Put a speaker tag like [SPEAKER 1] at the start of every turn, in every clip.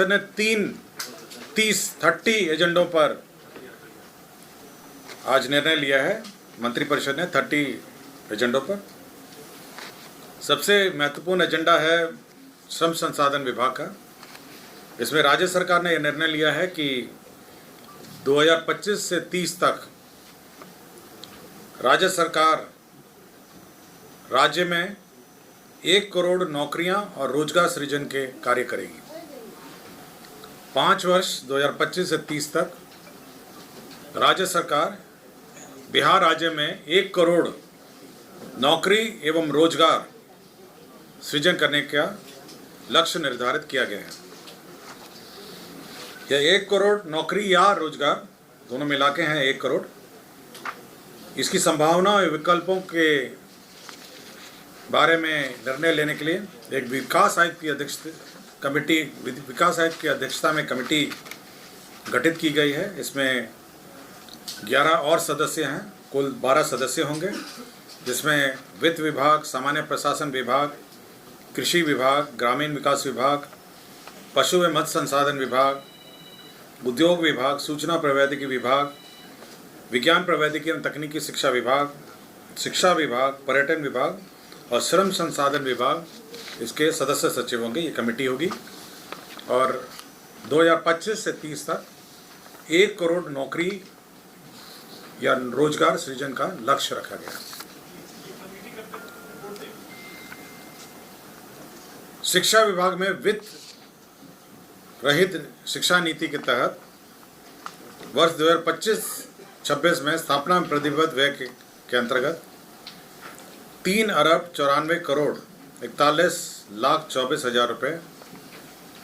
[SPEAKER 1] ने 30 एजेंडों पर आज निर्णय लिया है। मंत्रिपरिषद ने 30 एजेंडों पर सबसे महत्वपूर्ण एजेंडा है श्रम संसाधन विभाग का। इसमें राज्य सरकार ने यह निर्णय लिया है कि 2025 से 30 तक राज्य सरकार राज्य में 1 करोड़ नौकरियां और रोजगार सृजन के कार्य करेगी। 5 वर्ष 2025 से 30 तक राज्य सरकार बिहार राज्य में 1 करोड़ नौकरी एवं रोजगार सृजन करने का लक्ष्य निर्धारित किया गया है। यह 1 करोड़ नौकरी या रोजगार दोनों मिला के हैं 1 करोड़। इसकी संभावना और विकल्पों के बारे में निर्णय लेने के लिए एक विकास आयुक्त की अध्यक्षता में कमेटी गठित की गई है। इसमें 11 और सदस्य हैं, कुल 12 सदस्य होंगे, जिसमें वित्त विभाग, सामान्य प्रशासन विभाग, कृषि विभाग, ग्रामीण विकास विभाग, पशु एवं मत्स्य संसाधन विभाग, उद्योग विभाग, सूचना प्रौद्योगिकी विभाग, विज्ञान प्रौद्योगिकी एवं तकनीकी शिक्षा विभाग, पर्यटन विभाग और श्रम संसाधन विभाग इसके सदस्य सचिव होंगे। ये कमेटी होगी और 2025 से 30 तक 1 करोड़ नौकरी या रोजगार सृजन का लक्ष्य रखा गया। शिक्षा विभाग में वित्त रहित शिक्षा नीति के तहत वर्ष 2025-26 में स्थापना में प्रतिबद्ध व्यय के अंतर्गत 3,94,41,24,000 रुपये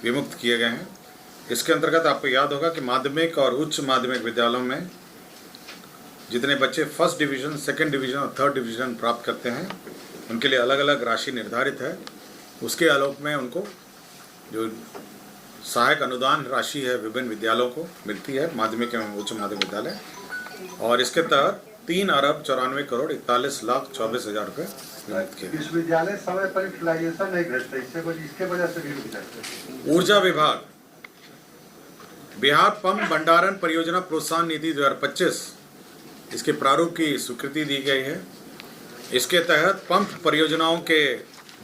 [SPEAKER 1] विमुक्त किए गए हैं। इसके अंतर्गत आपको याद होगा कि माध्यमिक और उच्च माध्यमिक विद्यालयों में जितने बच्चे फर्स्ट डिवीज़न, सेकंड डिवीज़न और थर्ड डिवीज़न प्राप्त करते हैं, उनके लिए अलग अलग राशि निर्धारित है। उसके आलोक में उनको जो सहायक अनुदान राशि है विभिन्न विद्यालयों को मिलती है, माध्यमिक एवं उच्च माध्यमिक विद्यालय, और इसके तहत 3,94,41,24,000 रुपये विमुक्त किए।
[SPEAKER 2] विश्वविद्यालय समय पर यूटिलाइजेशन नहीं घटता, इसके वजह से भी रुक जाते हैं।
[SPEAKER 1] ऊर्जा विभाग बिहार पंप भंडारण परियोजना प्रोत्साहन निधि 2025 इसके प्रारूप की स्वीकृति दी गई है। इसके तहत पंप परियोजनाओं के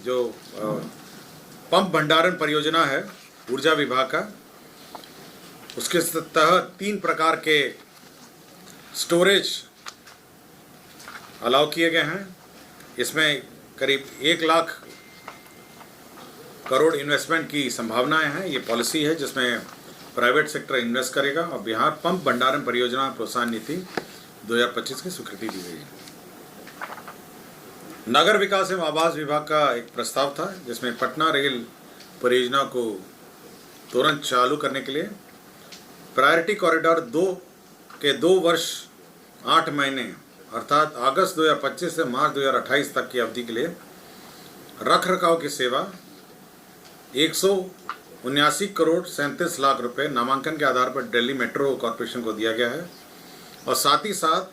[SPEAKER 1] जो पंप भंडारण परियोजना है ऊर्जा विभाग का, उसके तहत 3 प्रकार के स्टोरेज अलाउ किए गए हैं। इसमें करीब 1 लाख करोड़ इन्वेस्टमेंट की संभावनाएं हैं। ये पॉलिसी है जिसमें प्राइवेट सेक्टर इन्वेस्ट करेगा और बिहार पंप भंडारण परियोजना प्रोत्साहन नीति 2025 की स्वीकृति दी गई है। नगर विकास एवं आवास विभाग का एक प्रस्ताव था जिसमें पटना रेल परियोजना को तुरंत चालू करने के लिए प्रायोरिटी कॉरिडोर 2 के 2 वर्ष 8 महीने अर्थात अगस्त 2025 से मार्च 2028 तक की अवधि के लिए रखरखाव की सेवा 179 करोड़ 37 लाख रुपए नामांकन के आधार पर दिल्ली मेट्रो कॉरपोरेशन को दिया गया है। और साथ ही साथ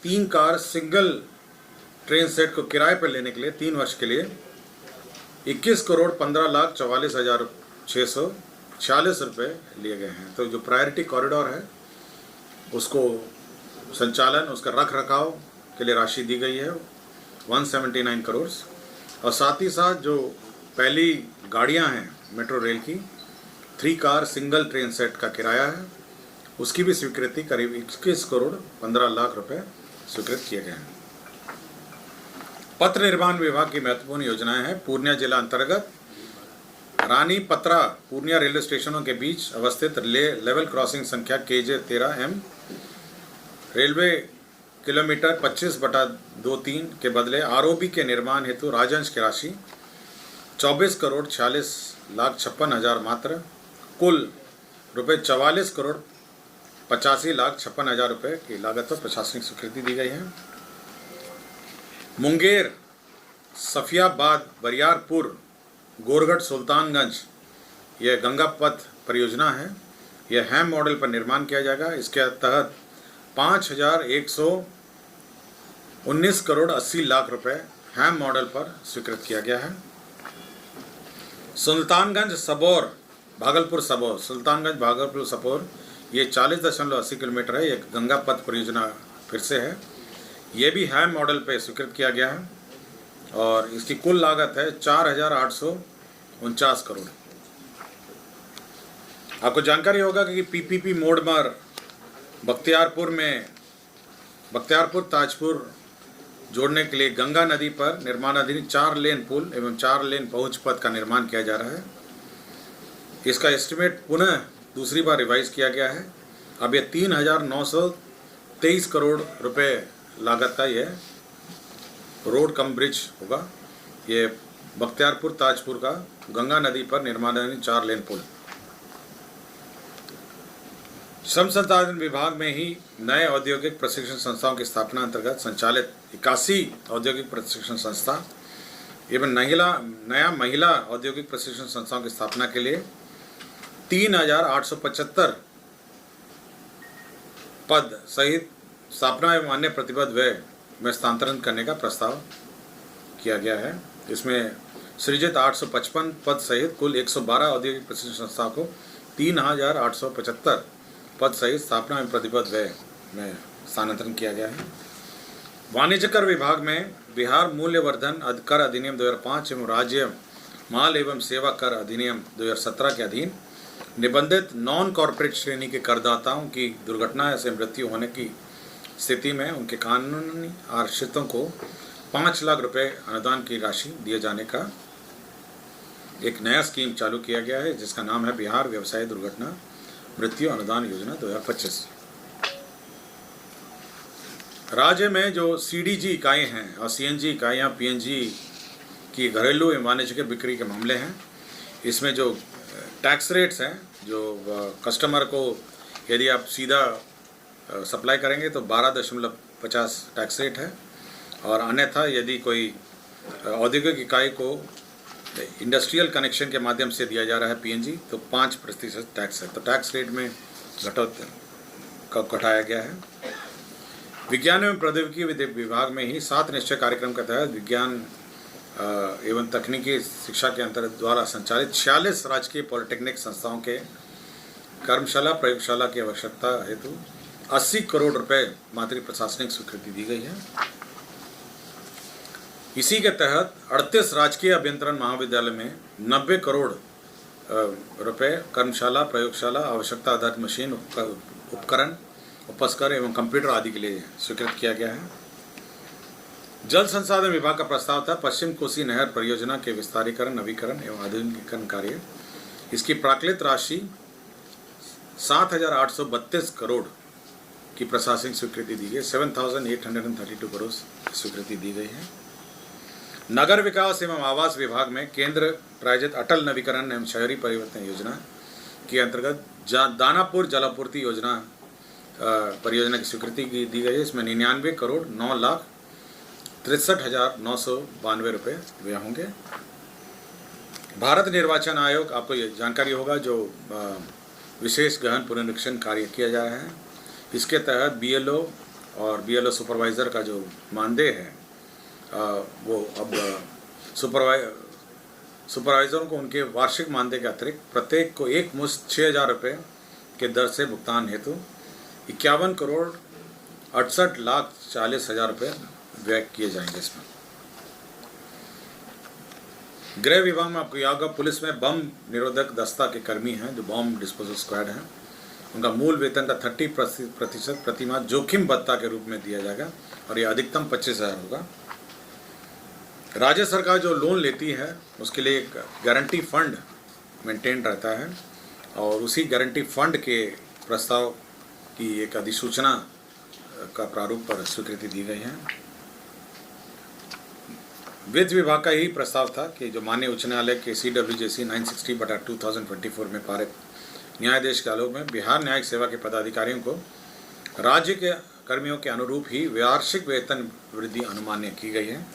[SPEAKER 1] 3 कार सिंगल ट्रेन सेट को किराए पर लेने के लिए 3 वर्ष के लिए 21 करोड़ 15,44,646 रुपये लिए गए हैं। तो जो प्रायोरिटी कॉरिडोर है उसको संचालन, उसका रख रखाव के लिए राशि दी गई है 179 करोड़। और साथ ही साथ जो पहली गाड़ियां हैं मेट्रो रेल की 3 कार सिंगल ट्रेन सेट का किराया है, उसकी भी स्वीकृति करीब 21 करोड़ 15 लाख रुपए स्वीकृत किए गए हैं। पत्र निर्माण विभाग की महत्वपूर्ण योजनाएं हैं। पूर्णिया जिला अंतर्गत रानी पत्रा पूर्णिया रेलवे स्टेशनों के बीच अवस्थित लेवल क्रॉसिंग संख्या KJ 13M रेलवे किलोमीटर 25/23 के बदले ROB के निर्माण हेतु राजंश की राशि 24 करोड़ 46,56,000 मात्र, कुल रुपये 44 करोड़ 85,56,000 रुपये की लागत पर प्रशासनिक स्वीकृति दी गई है। मुंगेर, सफियाबाद, बरियारपुर, गोरगढ़, सुल्तानगंज यह गंगा पथ परियोजना है। यह हैम मॉडल पर निर्माण किया जाएगा। इसके तहत 5,119 करोड़ 80 लाख रुपए हैम मॉडल पर स्वीकृत किया गया है। सुल्तानगंज, सबौर, भागलपुर सबौर, सुल्तानगंज भागलपुर सबौर, ये 40.80 किलोमीटर है। ये गंगा पथ परियोजना फिर से है। ये भी हैम मॉडल पे स्वीकृत किया गया है और इसकी कुल लागत है 4,849 करोड़। आपको जानकारी होगा कि पीपीपी मोड पर बख्तियारपुर ताजपुर जोड़ने के लिए गंगा नदी पर निर्माणाधीन 4 लेन पुल एवं 4 लेन पहुंच पथ का निर्माण किया जा रहा है। इसका एस्टिमेट पुनः दूसरी बार रिवाइज किया गया है। अब ये 3,923 करोड़ रुपए लागत का ये रोड कम ब्रिज होगा। ये बख्तियारपुर ताजपुर का गंगा नदी पर निर्माणाधीन 4 लेन पुल। श्रम संसाधन विभाग में ही नए औद्योगिक प्रशिक्षण संस्थाओं की स्थापना अंतर्गत संचालित 81 औद्योगिक प्रशिक्षण संस्था एवं नया महिला औद्योगिक प्रशिक्षण संस्थाओं की स्थापना के लिए 3,875 पद सहित स्थापना एवं अन्य प्रतिबद्ध व्यय में स्थानांतरण करने का प्रस्ताव किया गया है। इसमें सृजित 855 पद सहित कुल 112 औद्योगिक प्रशिक्षण संस्थाओं को 3,875 पद सहित स्थापना एवं प्रतिबद्ध व्यय में स्थानांतरण किया गया है। वाणिज्य कर विभाग में बिहार मूल्यवर्धन कर अधिनियम 2005 एवं राज्य माल एवं सेवा कर अधिनियम 2017 के अधीन निबंधित नॉन कॉर्पोरेट श्रेणी के करदाताओं की दुर्घटना से मृत्यु होने की स्थिति में उनके कानूनी आश्रितों को 5 लाख रुपए अनुदान की राशि दिए जाने का एक नया स्कीम चालू किया गया है, जिसका नाम है बिहार व्यवसाय दुर्घटना मृत्यु अनुदान योजना 2025। राज्य में जो सीडीजी इकाई हैं और सीएनजी इकाइयाँ पीएनजी की घरेलू एवं वाणिज्यिक बिक्री के मामले हैं, इसमें जो टैक्स रेट्स हैं, जो कस्टमर को यदि आप सीधा सप्लाई करेंगे तो 12.50 टैक्स रेट है और अन्यथा यदि कोई औद्योगिक इकाई को इंडस्ट्रियल कनेक्शन के माध्यम से दिया जा रहा है पीएनजी तो 5% टैक्स है। तो टैक्स रेट में घटाया गया है। विज्ञान एवं प्रौद्योगिकी विभाग में ही 7 निश्चय कार्यक्रम के तहत विज्ञान एवं तकनीकी शिक्षा के अंतर्गत द्वारा संचालित 46 राजकीय पॉलिटेक्निक संस्थाओं के कर्मशाला प्रयोगशाला की आवश्यकता हेतु 80 करोड़ रुपए मात्र प्रशासनिक स्वीकृति दी गई है। इसी के तहत 38 राजकीय अभियंत्रण महाविद्यालय में 90 करोड़ रुपए कर्मशाला प्रयोगशाला आवश्यकता आधारित मशीन उपकरण उपस्कर एवं कंप्यूटर आदि के लिए स्वीकृत किया गया है। जल संसाधन विभाग का प्रस्ताव था पश्चिम कोसी नहर परियोजना के विस्तारीकरण नवीकरण एवं आधुनिकीकरण कार्य। इसकी प्राकृत राशि 7,832 करोड़ की प्रशासनिक स्वीकृति दी गई। 7,832 करोड़ स्वीकृति दी गई है। नगर विकास एवं आवास विभाग में केंद्र प्रायोजित अटल नवीकरण एवं शहरी परिवर्तन योजना के अंतर्गत दानापुर जलापूर्ति योजना परियोजना की स्वीकृति दी गई है। इसमें 99 करोड़ 9,63,992 रुपये व्यय होंगे। भारत निर्वाचन आयोग, आपको ये जानकारी होगा, जो विशेष गहन पुनरीक्षण कार्य किया जा रहा है, इसके तहत बीएलओ और बीएलओ सुपरवाइज़र का जो मानदेय है वो अब सुपरवाइज़रों को उनके वार्षिक मानदेय के अतिरिक्त प्रत्येक को एक मुश्त 6,000 रुपये के दर से भुगतान हेतु 51 करोड़ 68,40,000 रुपये व्यय किए जाएंगे। इसमें गृह विभाग में आपको याद होगा पुलिस में बम निरोधक दस्ता के कर्मी हैं, जो बॉम्ब डिस्पोजल स्क्वाड हैं, उनका मूल वेतन का 30% प्रतिमाह जोखिम भत्ता के रूप में दिया जाएगा और यह अधिकतम 25,000 होगा। राज्य सरकार जो लोन लेती है उसके लिए एक गारंटी फंड मेंटेन रहता है और उसी गारंटी फंड के प्रस्ताव की एक अधिसूचना का प्रारूप पर स्वीकृति दी गई है। वित्त विभाग का ही प्रस्ताव था कि जो माननीय उच्च न्यायालय के CWJC 960/2024 में पारित न्यायाधीश के आलोक में बिहार न्यायिक सेवा के पदाधिकारियों को राज्य के कर्मियों के अनुरूप ही वार्षिक वेतन वृद्धि अनुमान्य की गई है।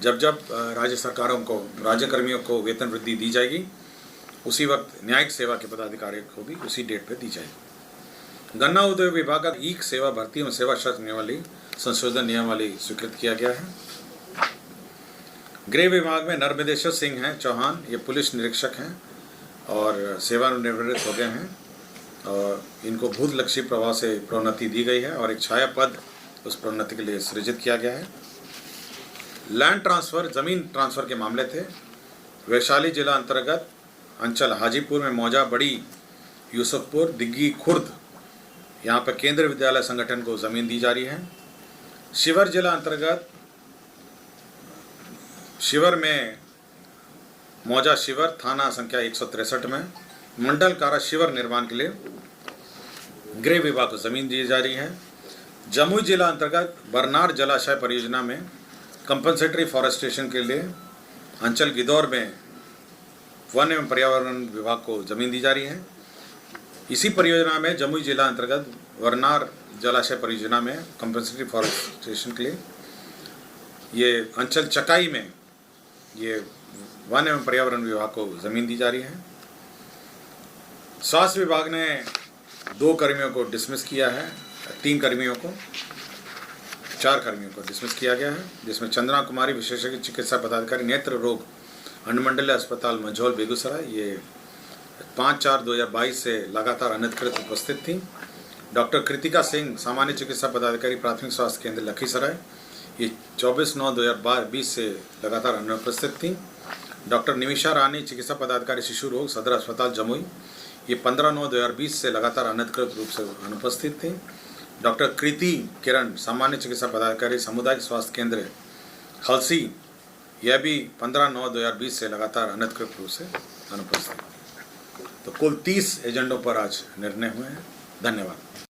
[SPEAKER 1] जब राज्य सरकारों को राज्य कर्मियों को वेतन वृद्धि दी जाएगी उसी वक्त न्यायिक सेवा के पदाधिकारियों को भी उसी डेट पर दी जाएगी। गन्ना उद्योग विभाग का ईक सेवा भर्ती एवं सेवा शर्त नियमावली संशोधन नियमावली स्वीकृत किया गया है। गृह विभाग में नर्मदेश्वर सिंह हैं चौहान, ये पुलिस निरीक्षक हैं और सेवानिवृत्त हो गए हैं और इनको भूतलक्षी प्रवाह से प्रोन्नति दी गई है और एक छाया पद उस प्रोन्नति के लिए सृजित किया गया है। लैंड ट्रांसफ़र, ज़मीन ट्रांसफ़र के मामले थे। वैशाली जिला अंतर्गत अंचल हाजीपुर में मौजा, बड़ी यूसुफपुर, दिग्गी, खुर्द, यहाँ पर केंद्रीय विद्यालय संगठन को ज़मीन दी जा रही है। शिवर जिला अंतर्गत शिवर में मौजा शिवर, थाना संख्या 163 में मंडल कारा शिवर निर्माण के लिए गृह विभाग को ज़मीन दी जा रही है। जमुई जिला अंतर्गत बरनार जलाशय परियोजना में कंपनसेटरी फॉरेस्टेशन के लिए अंचल गिदौर में वन एवं पर्यावरण विभाग को ज़मीन दी जा रही है। इसी परियोजना में जमुई जिला अंतर्गत बरनार जलाशय परियोजना में कंपनसेटरी फॉरेस्टेशन के लिए ये अंचल चकाई में ये वन एवं पर्यावरण विभाग को ज़मीन दी जा रही है। स्वास्थ्य विभाग ने 2 कर्मियों को डिसमिस किया है, 3 कर्मियों को, 4 कर्मियों को डिसमिस किया गया है, जिसमें चंद्रा कुमारी विशेषज्ञ चिकित्सा पदाधिकारी नेत्र रोग अनुमंडलीय अस्पताल मंझौल बेगूसराय, ये 5/4/2022 से लगातार अनधिकृत उपस्थित थी। डॉक्टर कृतिका सिंह सामान्य चिकित्सा पदाधिकारी प्राथमिक स्वास्थ्य केंद्र लखीसराय, ये 24/9/2022 से लगातार अनुपस्थित थी। डॉक्टर निमिषा रानी चिकित्सा पदाधिकारी शिशु रोग सदर अस्पताल जमुई, ये 15/9/2020 से लगातार अनधिकृत रूप से अनुपस्थित थी। डॉक्टर कृति किरण सामान्य चिकित्सा पदाधिकारी सामुदायिक स्वास्थ्य केंद्र हलसी, यह भी 15/9/2020 से लगातार अनधिकृत रूप से अनुपस्थित। तो कुल 30 एजेंडों पर आज निर्णय हुए हैं। धन्यवाद।